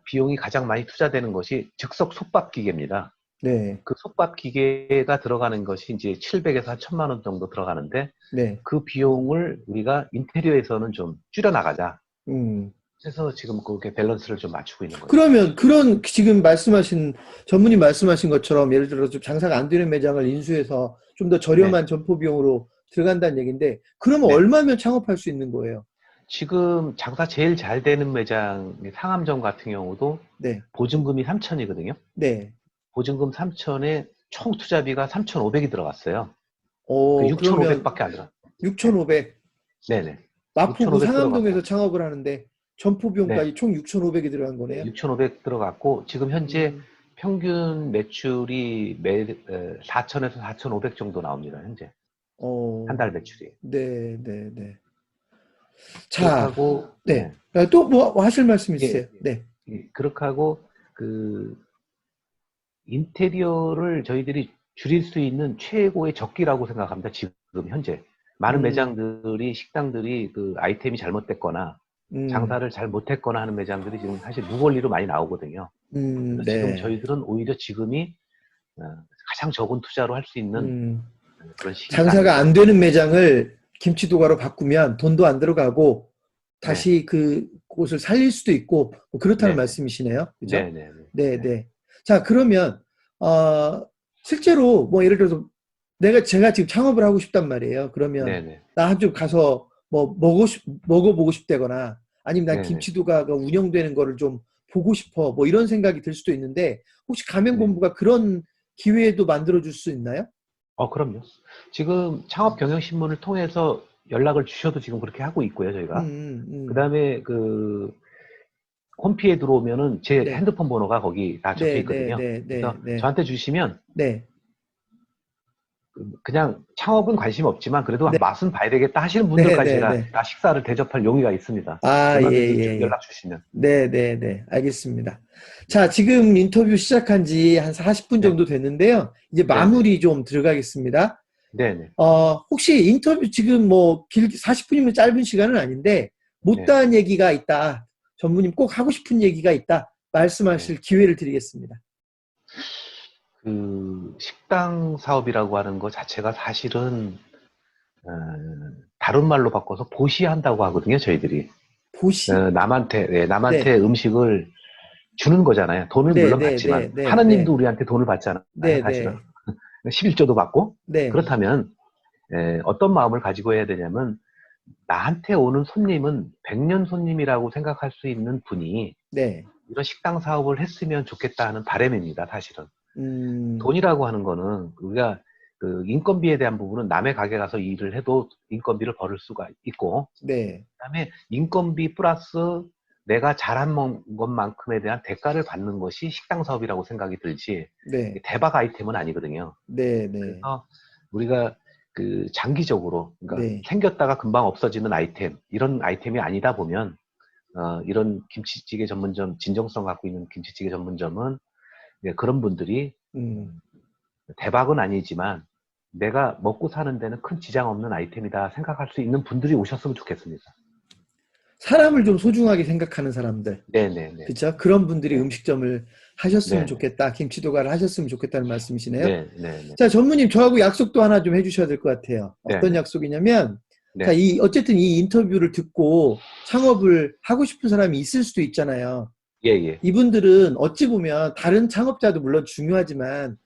비용이 가장 많이 투자되는 것이 즉석 솥밥 기계입니다. 네. 그 솥밥 기계가 들어가는 것이 이제 700에서 한 1000만 원 정도 들어가는데, 네. 그 비용을 우리가 인테리어에서는 좀 줄여나가자. 음. 해서 지금 그렇게 밸런스를 좀 맞추고 있는 거죠. 그러면 그런 지금 말씀하신 전문의 말씀하신 것처럼 예를 들어 좀 장사가 안 되는 매장을 인수해서 좀 더 네, 저렴한 점포 비용으로 들어간다는 얘기인데 그러면 네. 얼마면 창업할 수 있는 거예요? 지금 장사 제일 잘 되는 매장, 상암점 같은 경우도 네. 보증금이 3천이거든요. 네. 보증금 3천에 총 투자비가 3,500이 들어갔어요. 그 그러면 6,500밖에 안 들어. 네. 6,500 네네. 마포구 6,500 상암동에서 들어갔고. 창업을 하는데 점포 네. 비용까지 총 6,500이 들어간 네. 거네요. 6,500 들어갔고, 지금 현재 음. 평균 매출이 4,000에서 4,500 정도 나옵니다, 현재. 한 달 매출이. 네, 네, 네. 그렇게 자, 하고, 네. 네. 또 뭐 하실 말씀 예, 있으세요? 네. 그렇게 하고, 인테리어를 저희들이 줄일 수 있는 최고의 적기라고 생각합니다, 지금 현재. 많은 음, 매장들이, 식당들이 아이템이 잘못됐거나, 음, 장사를 잘 못했거나 하는 매장들이 지금 사실 무권리로 많이 나오거든요. 그래서 지금 네. 저희들은 오히려 지금이 가장 적은 투자로 할 수 있는 음. 그런 시기가 장사가 아닌가. 안 되는 매장을 김치도가로 바꾸면 돈도 안 들어가고 네. 다시 그 곳을 살릴 수도 있고 뭐 그렇다는 네네. 말씀이시네요. 그죠? 네네네. 네, 네. 네. 자, 그러면 실제로 뭐 예를 들어서 제가 지금 창업을 하고 싶단 말이에요. 그러면 네네. 나 한 주 가서 뭐 먹어보고 싶다거나 아니면 난 네네. 김치도가가 운영되는 거를 좀 보고 싶어 뭐 이런 생각이 들 수도 있는데 혹시 네. 가맹본부가 그런 기회도 만들어 줄 수 있나요? 그럼요. 지금 창업경영신문을 통해서 연락을 주셔도 지금 그렇게 하고 있고요, 저희가. 그 음. 다음에 그 홈피에 들어오면은 제 네. 핸드폰 번호가 거기 다 적혀 네, 네, 있거든요. 네, 네, 그래서 네. 저한테 주시면 네. 그냥 창업은 관심 없지만 그래도 네. 맛은 봐야 되겠다 하시는 네, 분들까지 네, 제가 네. 다 식사를 대접할 용의가 있습니다. 아, 예, 얼마든지 예, 예. 연락 주시면. 네, 네, 네. 알겠습니다. 자, 지금 인터뷰 시작한 지 한 40분 네, 정도 됐는데요. 이제 네, 네, 마무리 좀 들어가겠습니다. 네, 네, 혹시 인터뷰 지금 뭐 40분이면 짧은 시간은 아닌데 네, 못다한 얘기가 있다. 전무님 꼭 하고 싶은 얘기가 있다. 네. 말씀하실 기회를 드리겠습니다. 그 식당 사업이라고 하는 것 자체가 사실은 어, 다른 말로 바꿔서 보시한다고 하거든요, 저희들이. 보시? 네. 남한테 음식을 주는 거잖아요. 돈을 네, 물론 네, 받지만 네, 네, 하느님도 네. 우리한테 돈을 받잖아요, 네, 사실은. 네. 11조도 받고. 네. 그렇다면 어떤 마음을 가지고 해야 되냐면 나한테 오는 손님은 100년 손님이라고 생각할 수 있는 분이 네. 이런 식당 사업을 했으면 좋겠다 하는 바람입니다, 사실은. 음. 돈이라고 하는 거는 우리가 그 인건비에 대한 부분은 남의 가게 가서 일을 해도 인건비를 벌을 수가 있고, 네. 그다음에 인건비 플러스 내가 잘한 것만큼에 대한 대가를 받는 것이 식당 사업이라고 생각이 들지 네. 대박 아이템은 아니거든요. 네, 네. 그래서 우리가 그 장기적으로 그러니까 네. 생겼다가 금방 없어지는 아이템 이런 아이템이 아니다 보면 이런 김치찌개 전문점 진정성 갖고 있는 김치찌개 전문점은 그런 분들이 음. 대박은 아니지만 내가 먹고 사는 데는 큰 지장 없는 아이템이다 생각할 수 있는 분들이 오셨으면 좋겠습니다. 사람을 좀 소중하게 생각하는 사람들. 네네네. 그쵸? 그런 분들이 네. 음식점을 하셨으면 네네. 좋겠다. 김치도가를 하셨으면 좋겠다는 말씀이시네요. 네네네. 자, 전무님, 저하고 약속도 하나 좀 해주셔야 될 것 같아요. 어떤 네네. 약속이냐면, 자, 네. 어쨌든 이 인터뷰를 듣고 창업을 하고 싶은 사람이 있을 수도 있잖아요. 예예. 이분들은 어찌 보면 다른 창업자도 물론 중요하지만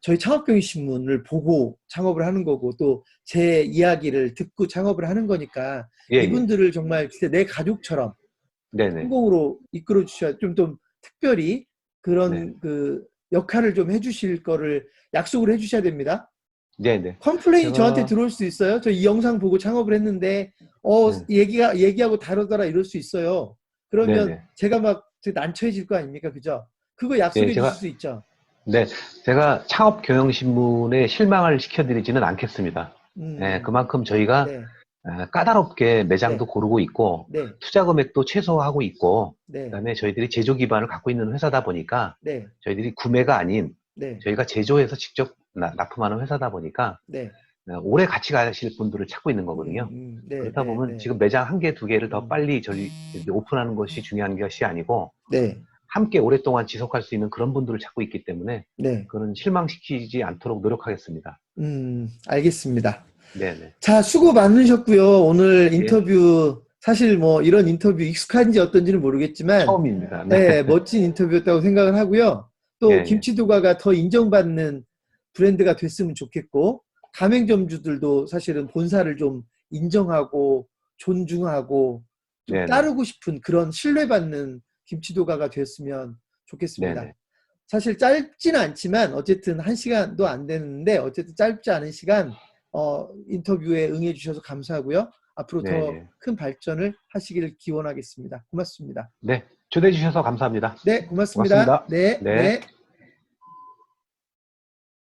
저희 창업경영신문을 보고 창업을 하는 거고 또 제 이야기를 듣고 창업을 하는 거니까 예예. 이분들을 정말 진짜 내 가족처럼 네네. 성공으로 이끌어 주셔야 좀 특별히 네. 그런 그 역할을 좀 해주실 거를 약속을 해주셔야 됩니다. 네네. 컴플레인이 저한테 제가 들어올 수 있어요. 저 이 영상 보고 창업을 했는데 네. 얘기하고 다르더라 이럴 수 있어요. 그러면 네네. 제가 막 난처해질 거 아닙니까? 그죠? 그거 네, 약속해 주실 수 있죠. 네, 제가 창업경영신문에 실망을 시켜드리지는 않겠습니다. 음, 그만큼 저희가 네, 까다롭게 매장도 네, 고르고 있고, 네, 투자 금액도 최소화하고 있고, 네, 그다음에 저희들이 제조 기반을 갖고 있는 회사다 보니까, 네, 저희들이 구매가 아닌, 네, 저희가 제조해서 직접 납품하는 회사다 보니까, 네, 오래 같이 가실 분들을 찾고 있는 거거든요. 네, 그렇다 네, 보면 네, 지금 매장 한 개, 두 개를 더 음, 빨리 저희 오픈하는 것이 중요한 것이 아니고, 네, 함께 오랫동안 지속할 수 있는 그런 분들을 찾고 있기 때문에 네, 그런 실망시키지 않도록 노력하겠습니다. 알겠습니다. 네네. 자, 수고 많으셨고요. 오늘 예, 인터뷰, 사실 뭐 이런 인터뷰 익숙한지 어떤지는 모르겠지만, 처음입니다. 네. 네, 멋진 인터뷰였다고 생각을 하고요. 예, 또 예. 김치도가가 더 인정받는 브랜드가 됐으면 좋겠고, 가맹점주들도 사실은 본사를 좀 인정하고 존중하고 좀 네네. 따르고 싶은 그런 신뢰받는 김치도가가 됐으면 좋겠습니다. 네네. 사실 짧지는 않지만 어쨌든 1시간도 안 되는데 어쨌든 짧지 않은 시간 인터뷰에 응해 주셔서 감사하고요. 앞으로 네, 더 예. 큰 발전을 하시기를 기원하겠습니다. 고맙습니다. 네. 초대해 주셔서 감사합니다. 네, 고맙습니다. 고맙습니다. 네, 네. 네.